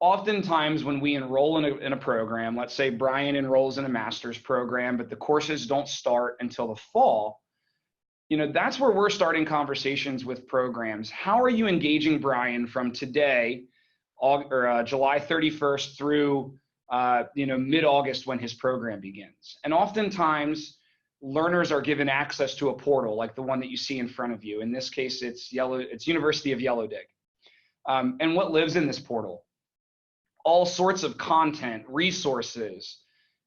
oftentimes when we enroll in a program, let's say Brian enrolls in a master's program, but the courses don't start until the fall, that's where we're starting conversations with programs. How are you engaging Brian from today, July 31st through mid-August when his program begins? And oftentimes, learners are given access to a portal like the one that you see in front of you. In this case, it's University of Yellow Dig. And what lives in this portal? All sorts of content, resources,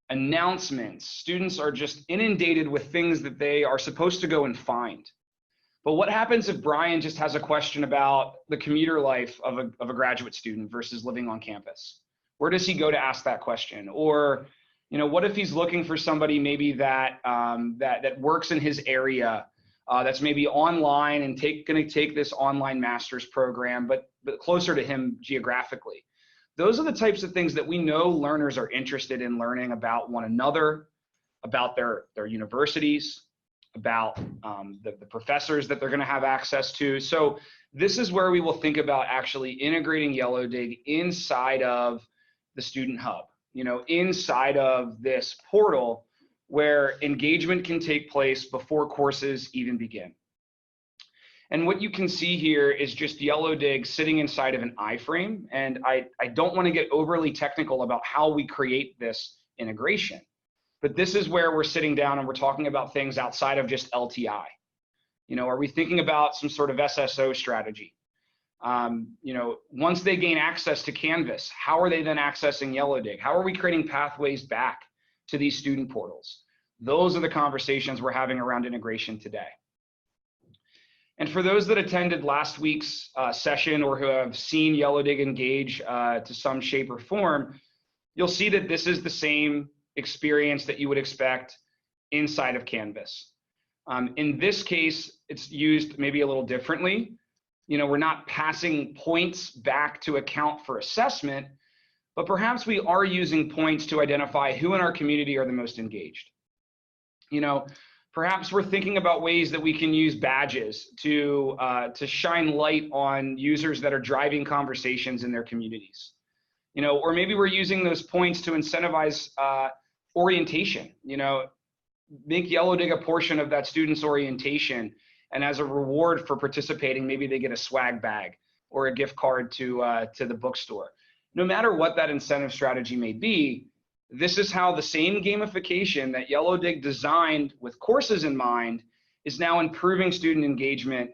announcements. Students are just inundated with things that they are supposed to go and find. But what happens if Brian just has a question about the commuter life of a graduate student versus living on campus? Where does he go to ask that question? Or, what if he's looking for somebody maybe that works in his area, that's maybe online and going to take this online master's program, but closer to him geographically? Those are the types of things that we know learners are interested in learning about one another, about their universities, about the professors that they're going to have access to. So this is where we will think about actually integrating Yellow Dig inside of the Student Hub, inside of this portal where engagement can take place before courses even begin. And what you can see here is just Yellow Dig sitting inside of an iframe. And I don't want to get overly technical about how we create this integration, but this is where we're sitting down and we're talking about things outside of just LTI. Are we thinking about some sort of SSO strategy? Once they gain access to Canvas, how are they then accessing Yellow Dig? How are we creating pathways back to these student portals? Those are the conversations we're having around integration today. And for those that attended last week's session or who have seen Yellow Dig engage to some shape or form, you'll see that this is the same experience that you would expect inside of Canvas. In this case, it's used maybe a little differently. We're not passing points back to account for assessment, but perhaps we are using points to identify who in our community are the most engaged. Perhaps we're thinking about ways that we can use badges to shine light on users that are driving conversations in their communities. Or maybe we're using those points to incentivize orientation. Make Yellow Dig a portion of that student's orientation, and as a reward for participating, maybe they get a swag bag or a gift card to the bookstore. No matter what that incentive strategy may be, this is how the same gamification that Yellow Dig designed with courses in mind is now improving student engagement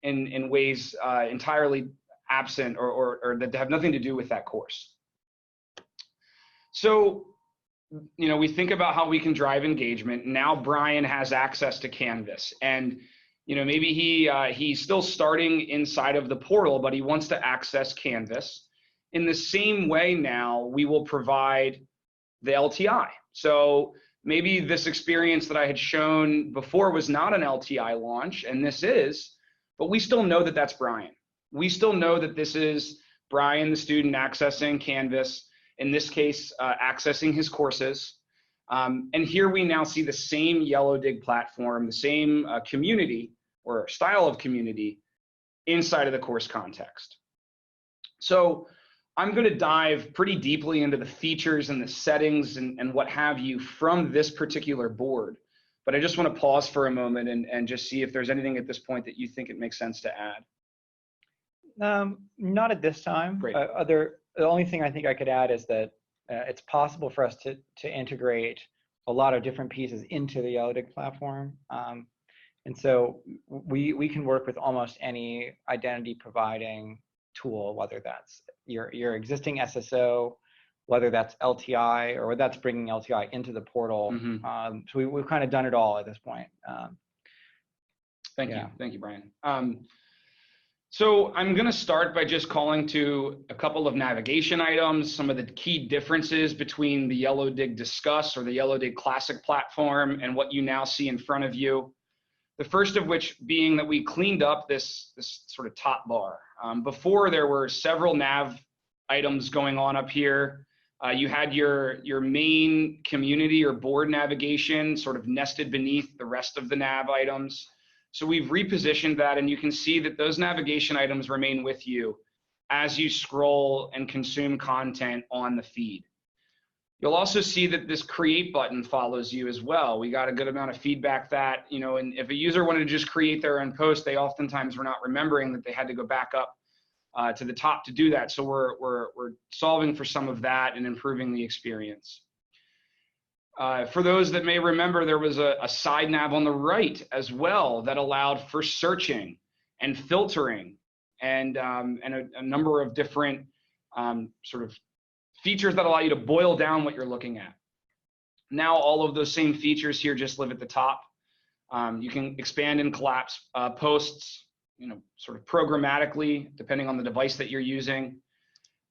in ways entirely absent or that have nothing to do with that course. So, we think about how we can drive engagement. Now Brian has access to Canvas, and maybe he's still starting inside of the portal, but he wants to access Canvas. In the same way, now we will provide the LTI. So maybe this experience that I had shown before was not an LTI launch, and this is, but we still know that that's Brian. We still know that this is Brian, the student, accessing Canvas, in this case, accessing his courses. And here we now see the same Yellow Dig platform, the same community or style of community inside of the course context. So I'm going to dive pretty deeply into the features and the settings and what have you from this particular board. But I just want to pause for a moment and just see if there's anything at this point that you think it makes sense to add. Not at this time. Great. The only thing I think I could add is that it's possible for us to integrate a lot of different pieces into the Yellow Dig platform. And so we can work with almost any identity providing tool, whether that's your existing SSO, whether that's LTI, or whether that's bringing LTI into the portal. Mm-hmm. So we've kind of done it all at this point. Thank you, Brian. So I'm going to start by just calling to a couple of navigation items, some of the key differences between the Yellow Dig Discuss or the Yellow Dig Classic platform and what you now see in front of you. The first of which being that we cleaned up this sort of top bar. Before, there were several nav items going on up here. You had your main community or board navigation sort of nested beneath the rest of the nav items. So we've repositioned that, and you can see that those navigation items remain with you as you scroll and consume content on the feed. You'll also see that this create button follows you as well. We got a good amount of feedback that, and if a user wanted to just create their own post, they oftentimes were not remembering that they had to go back up to the top to do that. So we're solving for some of that and improving the experience. For those that may remember, there was a side nav on the right as well that allowed for searching and filtering and a number of different sort of features that allow you to boil down what you're looking at. Now all of those same features here just live at the top. You can expand and collapse posts, sort of programmatically, depending on the device that you're using.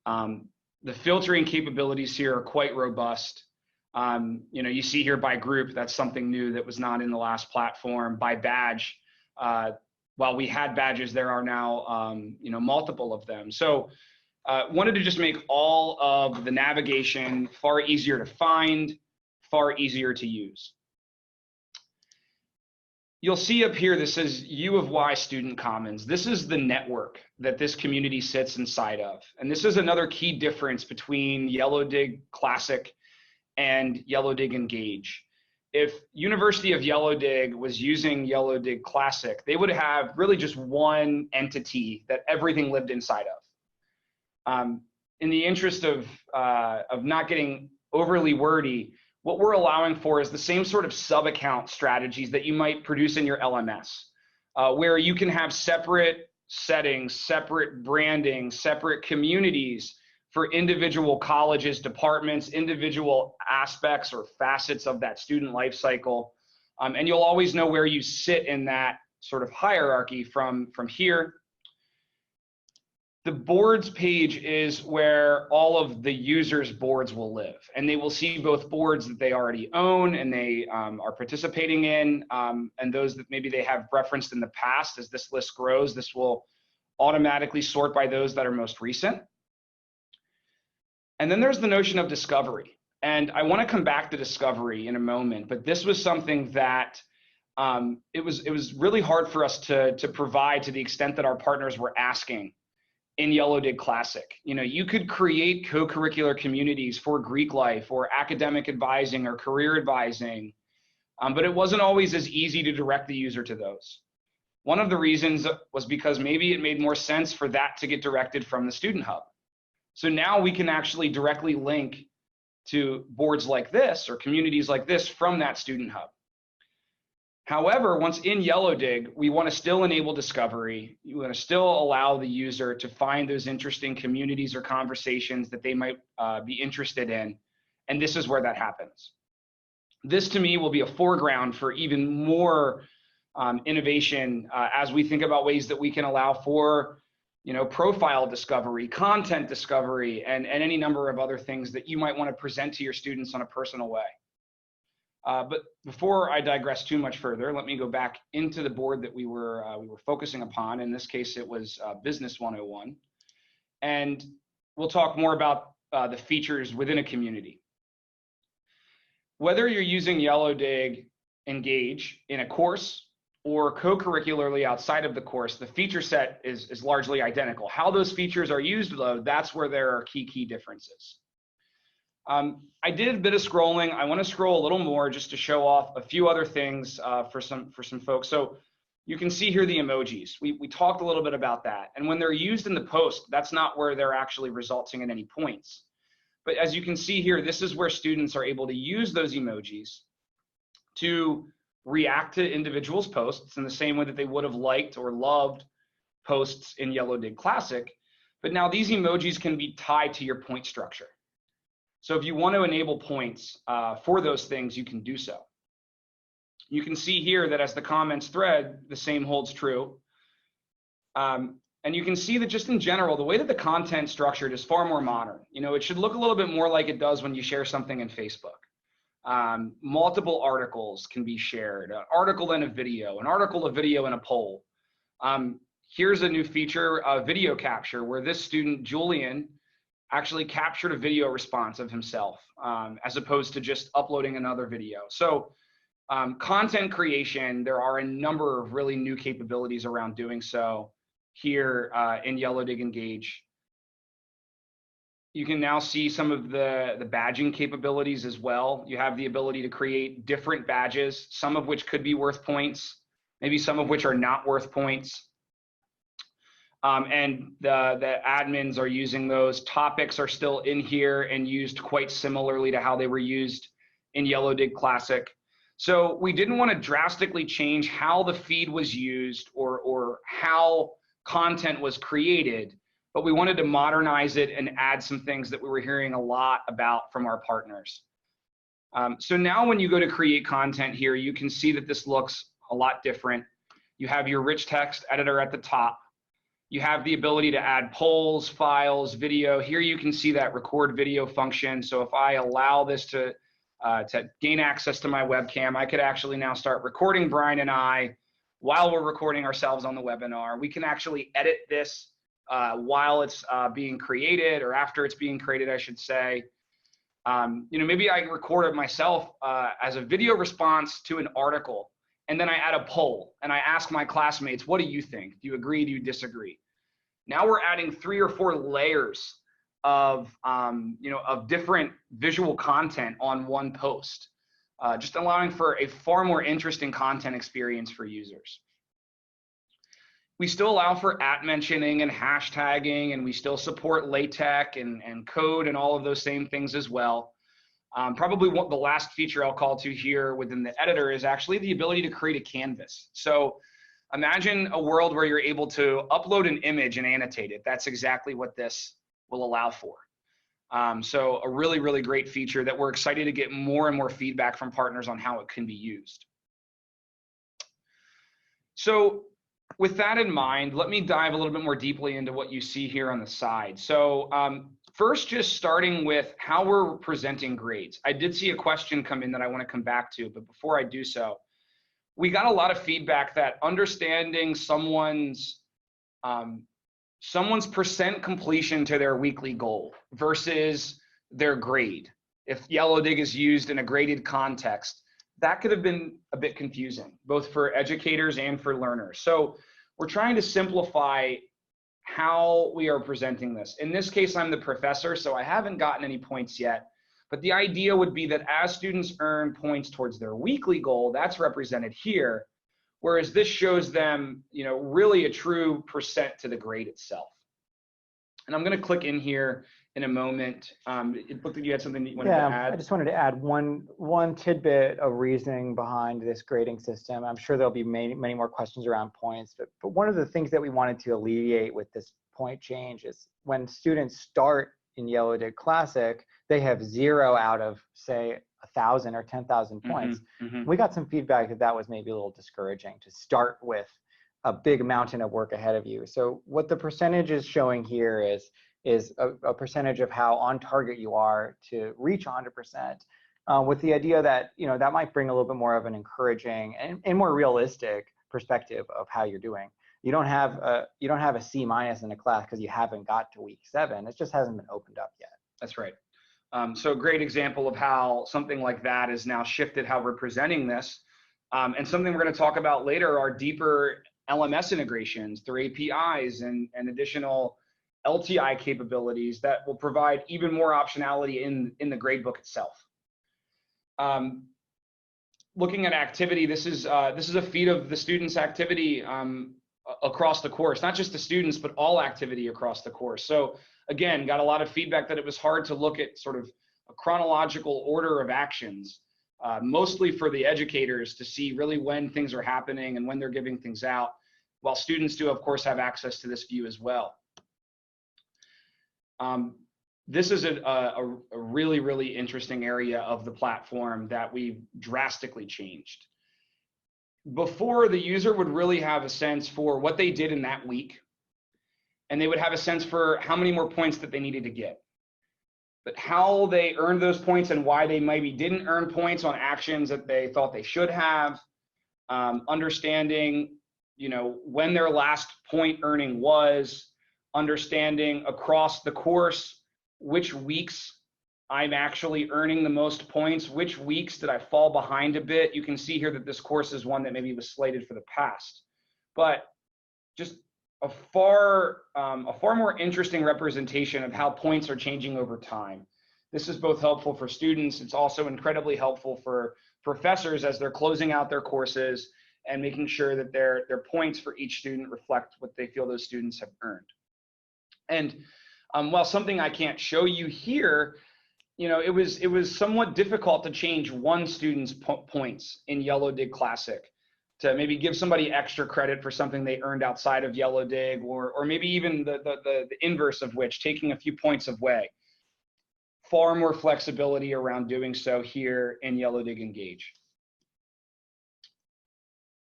The filtering capabilities here are quite robust. You see here by group, that's something new that was not in the last platform. By badge, while we had badges, there are now multiple of them. So wanted to just make all of the navigation far easier to find, far easier to use. You'll see up here, this says U of Y Student Commons. This is the network that this community sits inside of. And this is another key difference between YellowDig Classic and YellowDig Engage. If University of YellowDig was using YellowDig Classic, they would have really just one entity that everything lived inside of. In the interest of not getting overly wordy, what we're allowing for is the same sort of sub-account strategies that you might produce in your LMS, where you can have separate settings, separate branding, separate communities for individual colleges, departments, individual aspects or facets of that student life cycle. And you'll always know where you sit in that sort of hierarchy from here. The boards page is where all of the users' boards will live, and they will see both boards that they already own and they are participating in, and those that maybe they have referenced in the past. As this list grows, this will automatically sort by those that are most recent. And then there's the notion of discovery. And I want to come back to discovery in a moment, but this was something that it was really hard for us to provide to the extent that our partners were asking in YellowDig Classic. You could create co-curricular communities for Greek life or academic advising or career advising, but it wasn't always as easy to direct the user to those. One of the reasons was because maybe it made more sense for that to get directed from the Student Hub. So now we can actually directly link to boards like this or communities like this from that Student Hub. However, once in YellowDig, we want to still enable discovery. You want to still allow the user to find those interesting communities or conversations that they might be interested in. And this is where that happens. This to me will be a foreground for even more innovation as we think about ways that we can allow for profile discovery, content discovery, and any number of other things that you might want to present to your students in a personal way. But before I digress too much further, let me go back into the board that we were focusing upon. In this case, it was Business 101. And we'll talk more about the features within a community. Whether you're using YellowDig Engage in a course or co-curricularly outside of the course, the feature set is largely identical. How those features are used, though, that's where there are key differences. I did a bit of scrolling. I want to scroll a little more just to show off a few other things for some folks. So you can see here the emojis. We talked a little bit about that. And when they're used in the post, that's not where they're actually resulting in any points. But as you can see here, this is where students are able to use those emojis to react to individuals' posts in the same way that they would have liked or loved posts in YellowDig Classic. But now these emojis can be tied to your point structure. So if you want to enable points for those things, you can do so. You can see here that as the comments thread, the same holds true. And you can see that just in general, the way that the content structured is far more modern. It should look a little bit more like it does when you share something in Facebook. Multiple articles can be shared, an article and a video and a poll. Here's a new feature, video capture, where this student, Julian, actually captured a video response of himself as opposed to just uploading another video. So content creation, there are a number of really new capabilities around doing so here in YellowDig Engage. You can now see some of the badging capabilities as well. You have the ability to create different badges, some of which could be worth points, maybe some of which are not worth points. And the admins are using those. Topics are still in here and used quite similarly to how they were used in Yellow Dig Classic. So we didn't want to drastically change how the feed was used or how content was created, but we wanted to modernize it and add some things that we were hearing a lot about from our partners. So now when you go to create content here, you can see that this looks a lot different. You have your rich text editor at the top. You have the ability to add polls, files, video. Here you can see that record video function. So if I allow this to gain access to my webcam, I could actually now start recording Brian and I while we're recording ourselves on the webinar. We can actually edit this while it's being created, or after it's being created, I should say. Maybe I record it myself as a video response to an article, and then I add a poll and I ask my classmates, what do you think? Do you agree? Do you disagree? Now we're adding 3 or 4 layers of different visual content on one post, just allowing for a far more interesting content experience for users. We still allow for @mentioning and hashtagging, and we still support LaTeX and code and all of those same things as well. Probably the last feature I'll call to here within the editor is actually the ability to create a canvas. So imagine a world where you're able to upload an image and annotate it. That's exactly what this will allow for. So a really, really great feature that we're excited to get more and more feedback from partners on how it can be used. So with that in mind, let me dive a little bit more deeply into what you see here on the side. So first, just starting with how we're presenting grades. I did see a question come in that I want to come back to, but before I do so, we got a lot of feedback that understanding someone's percent completion to their weekly goal versus their grade, if Yellow Dig is used in a graded context, that could have been a bit confusing, both for educators and for learners. So we're trying to simplify how we are presenting this. In this case, I'm the professor, so I haven't gotten any points yet. But the idea would be that as students earn points towards their weekly goal, that's represented here, whereas this shows them, really a true percent to the grade itself. And I'm going to click in here in a moment. It looked like you had something that you wanted to add. I just wanted to add one tidbit of reasoning behind this grading system. I'm sure there'll be many more questions around points, but one of the things that we wanted to alleviate with this point change is when students start in Yellow Dig Classic, they have 0 out of, say, 1,000 or 10,000 points. We got some feedback that was maybe a little discouraging to start with a big mountain of work ahead of you. So what the percentage is showing here is a percentage of how on target you are to reach 100%, with the idea that that might bring a little bit more of an encouraging and more realistic perspective of how you're doing. You don't have a C- in a class because you haven't got to week 7. It just hasn't been opened up yet. That's right. So a great example of how something like that is now shifted how we're presenting this. And something we're going to talk about later are deeper LMS integrations through APIs and additional LTI capabilities that will provide even more optionality in the gradebook itself. Looking at activity, this is a feed of the students' activity across the course, not just the students, but all activity across the course. So again, got a lot of feedback that it was hard to look at sort of a chronological order of actions, mostly for the educators to see really when things are happening and when they're giving things out, while students do, of course, have access to this view as well. This is a really, really interesting area of the platform that we've drastically changed. Before, the user would really have a sense for what they did in that week, and they would have a sense for how many more points that they needed to get. But how they earned those points and why they maybe didn't earn points on actions that they thought they should have, understanding, when their last point earning was, understanding across the course which weeks I'm actually earning the most points, which weeks did I fall behind a bit. You can see here that this course is one that maybe was slated for the past, but just a far more interesting representation of how points are changing over time. This is both helpful for students. It's also incredibly helpful for professors as they're closing out their courses and making sure that their points for each student reflect what they feel those students have earned. And while something I can't show you here, you know, it was somewhat difficult to change one student's points in Yellow Dig Classic to maybe give somebody extra credit for something they earned outside of Yellow Dig, or maybe even the inverse of which, taking a few points away. Far more flexibility around doing so here in Yellow Dig Engage.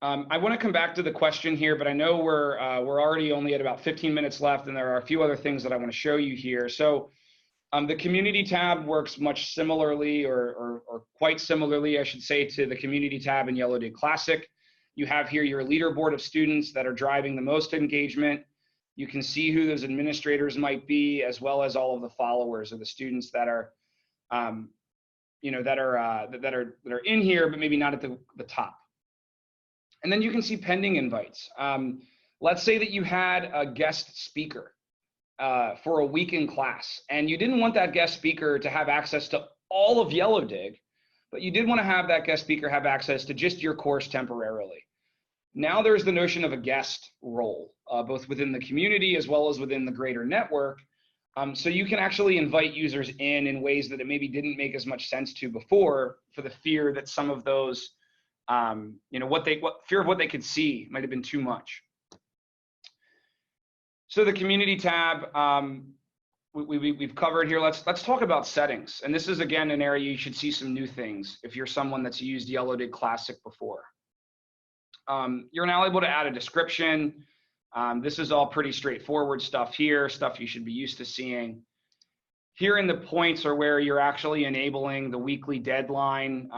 I want to come back to the question here, but I know we're already only at about 15 minutes left, and there are a few other things that I want to show you here. So the community tab works much similarly, or quite similarly, I should say, to the community tab in Yellow Dig Classic. You have here your leaderboard of students that are driving the most engagement. You can see who those administrators might be, as well as all of the followers or the students that are, you know, that are in here, but maybe not at the top. And then you can see pending invites. Let's say that you had a guest speaker for a week in class, and you didn't want that guest speaker to have access to all of Yellow Dig, but you did want to have that guest speaker have access to just your course temporarily. Now there's the notion of a guest role, both within the community as well as within the greater network. So you can actually invite users in ways that it maybe didn't make as much sense to before, for the fear that some of those, you know, fear of what they could see might have been too much. So the community tab, we've covered here. Let's talk about settings. And this is, again, an area you should see some new things if you're someone that's used Yellow Dig Classic before. You're now able to add a description. This is all pretty straightforward stuff here, stuff you should be used to seeing. Here in the points are where you're actually enabling the weekly deadline,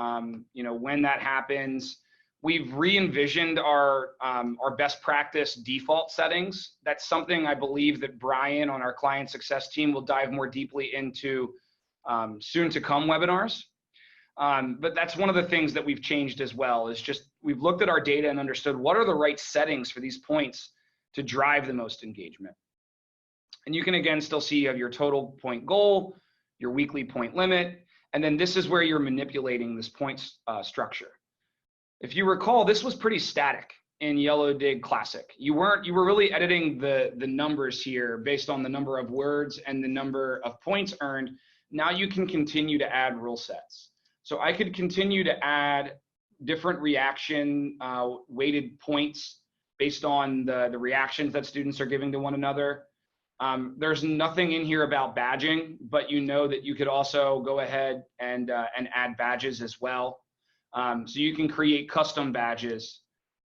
you know, when that happens. We've re-envisioned our best practice default settings. That's something I believe that Brian on our client success team will dive more deeply into soon to come webinars. But that's one of the things that we've changed as well, is just we've looked at our data and understood what are the right settings for these points to drive the most engagement. And you can, again, still see you have your total point goal, your weekly point limit, and then this is where you're manipulating this points structure. If you recall, this was pretty static in Yellow Dig Classic. You were really editing the numbers here based on the number of words and the number of points earned. Now you can continue to add rule sets. So I could continue to add different reaction weighted points based on the reactions that students are giving to one another. There's nothing in here about badging, but you know that you could also go ahead and add badges as well. So you can create custom badges,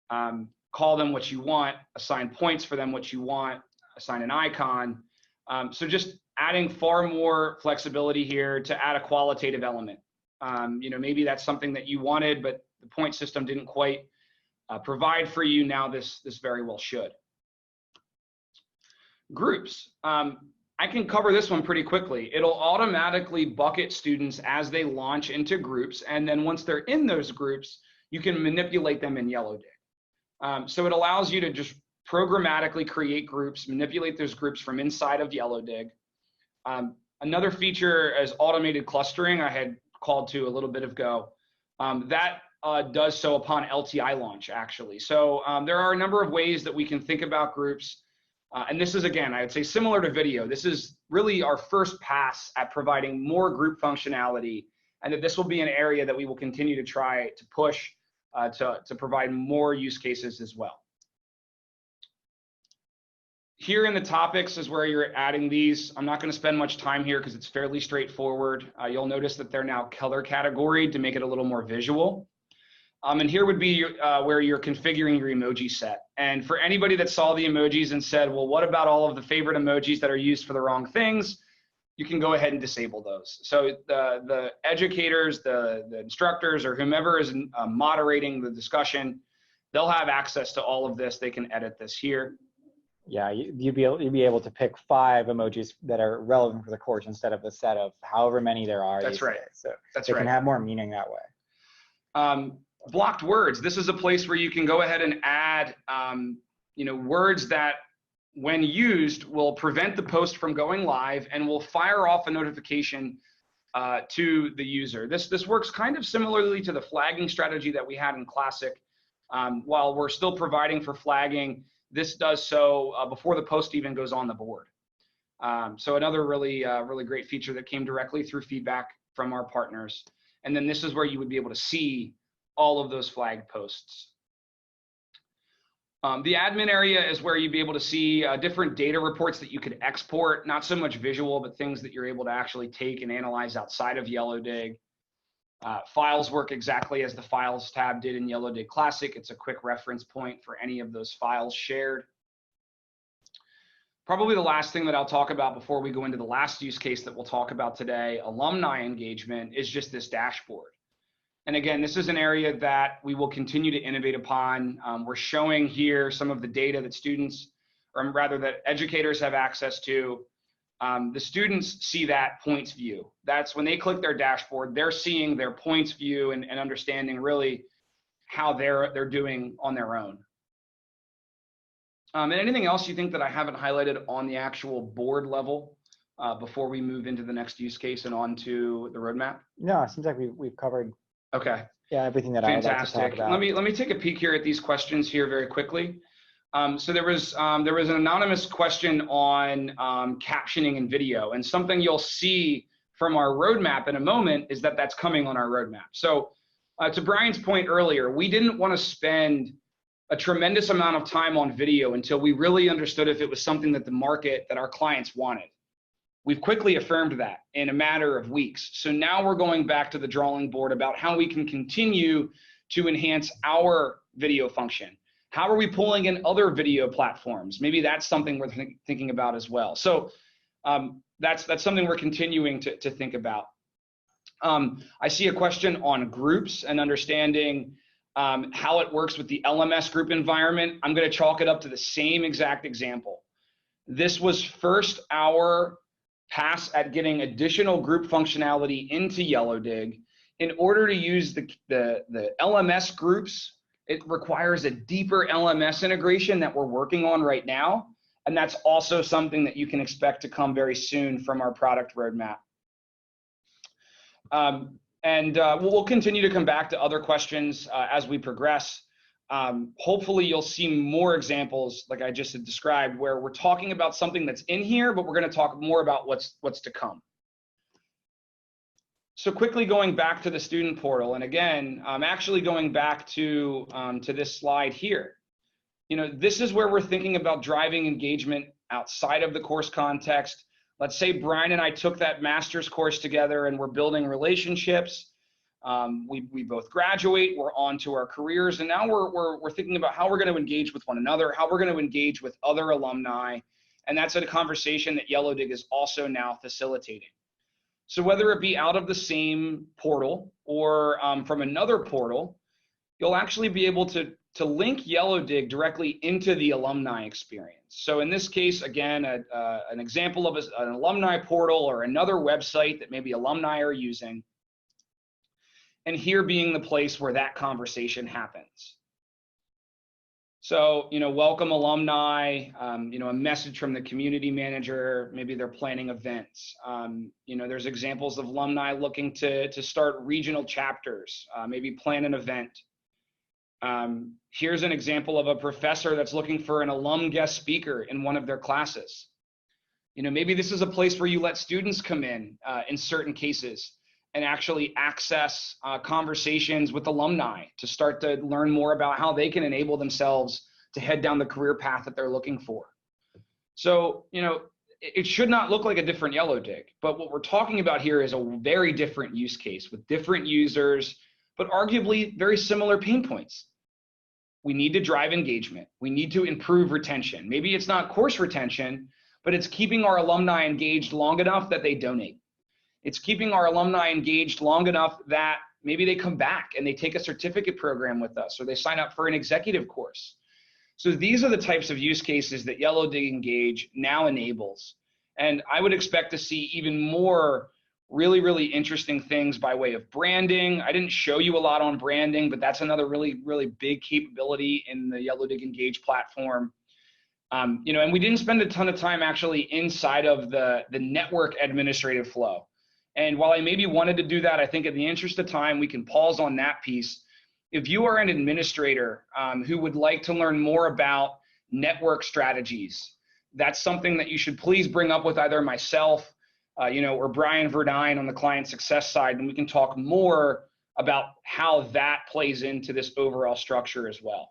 call them what you want, assign points for them what you want, assign an icon. So just adding far more flexibility here to add a qualitative element. You know, maybe that's something that you wanted, but the point system didn't quite provide for you. Now this very well should. Groups. I can cover this one pretty quickly. It'll automatically bucket students as they launch into groups, and then once they're in those groups, you can manipulate them in Yellow Dig. So it allows you to just programmatically create groups, manipulate those groups from inside of Yellow Dig. Another feature is automated clustering. I had called to a little bit ago. That does so upon LTI launch, actually. So there are a number of ways that we can think about groups. And this is, again, I would say similar to video. This is really our first pass at providing more group functionality, and that this will be an area that we will continue to try to push to provide more use cases as well. Here in the topics is where you're adding these. I'm not going to spend much time here because it's fairly straightforward. You'll notice that they're now color categoried to make it a little more visual. And here would be where you're configuring your emoji set. And for anybody that saw the emojis and said, well, what about all of the favorite emojis that are used for the wrong things? You can go ahead and disable those. So the educators, the instructors, or whomever is moderating the discussion, they'll have access to all of this. They can edit this here. Yeah, you'd be able to pick 5 emojis that are relevant for the course instead of a set of however many there are. That's right. So That's they right. can have more meaning that way. Blocked words. This is a place where you can go ahead and add, you know, words that when used, will prevent the post from going live and will fire off a notification to the user. This works kind of similarly to the flagging strategy that we had in Classic. While we're still providing for flagging, this does so before the post even goes on the board. So another really great feature that came directly through feedback from our partners. And then this is where you would be able to see all of those flagged posts. The admin area is where you'd be able to see different data reports that you could export, not so much visual, but things that you're able to actually take and analyze outside of YellowDig. Files work exactly as the Files tab did in YellowDig Classic. It's a quick reference point for any of those files shared. Probably the last thing that I'll talk about before we go into the last use case that we'll talk about today, alumni engagement, is just this dashboard. And again, this is an area that we will continue to innovate upon. We're showing here some of the data that students, or rather that educators have access to. The students see that points view. That's when they click their dashboard, they're seeing their points view and understanding really how they're doing on their own. And anything else you think that I haven't highlighted on the actual board level before we move into the next use case and on to the roadmap? No, it seems like we've covered. Okay. Yeah, everything that I would like to talk about. Let me take a peek here at these questions here very quickly. So there was an anonymous question on captioning in video, and something you'll see from our roadmap in a moment is that that's coming on our roadmap. So to Brian's point earlier, we didn't want to spend a tremendous amount of time on video until we really understood if it was something that the market, that our clients wanted. We've quickly affirmed that in a matter of weeks. So now we're going back to the drawing board about how we can continue to enhance our video function. How are we pulling in other video platforms? Maybe that's something we're thinking about as well. So that's something we're continuing to think about. I see a question on groups and understanding how it works with the LMS group environment. I'm going to chalk it up to the same exact example. This was first our pass at getting additional group functionality into YellowDig. In order to use the LMS groups, it requires a deeper LMS integration that we're working on right now. And that's also something that you can expect to come very soon from our product roadmap. We'll continue to come back to other questions as we progress. Hopefully you'll see more examples like I just had described where we're talking about something that's in here, but we're going to talk more about what's to come. So quickly going back to the student portal, and again, I'm actually going back to this slide here. You know, this is where we're thinking about driving engagement outside of the course context. Let's say Brian and I took that master's course together and we're building relationships. We both graduate, we're on to our careers, and now we're thinking about how we're going to engage with one another, how we're going to engage with other alumni, and that's a conversation that YellowDig is also now facilitating. So whether it be out of the same portal or from another portal, you'll actually be able to link YellowDig directly into the alumni experience. So in this case, again, an example of an alumni portal or another website that maybe alumni are using, and here being the place where that conversation happens. So, you know, welcome alumni, you know, a message from the community manager, maybe they're planning events. You know, there's examples of alumni looking to start regional chapters, maybe plan an event. Here's an example of a professor that's looking for an alum guest speaker in one of their classes. You know, maybe this is a place where you let students come in certain cases and actually access conversations with alumni to start to learn more about how they can enable themselves to head down the career path that they're looking for. So, you know, it should not look like a different YellowDig, but what we're talking about here is a very different use case with different users, but arguably very similar pain points. We need to drive engagement. We need to improve retention. Maybe it's not course retention, but it's keeping our alumni engaged long enough that they donate. It's keeping our alumni engaged long enough that maybe they come back and they take a certificate program with us, or they sign up for an executive course. So these are the types of use cases that YellowDig Engage now enables. And I would expect to see even more really, really interesting things by way of branding. I didn't show you a lot on branding, but that's another really, really big capability in the YellowDig Engage platform. And we didn't spend a ton of time actually inside of the network administrative flow. And while I maybe wanted to do that, I think in the interest of time, we can pause on that piece. If you are an administrator who would like to learn more about network strategies, that's something that you should please bring up with either myself, or Brian Verdine on the client success side, and we can talk more about how that plays into this overall structure as well.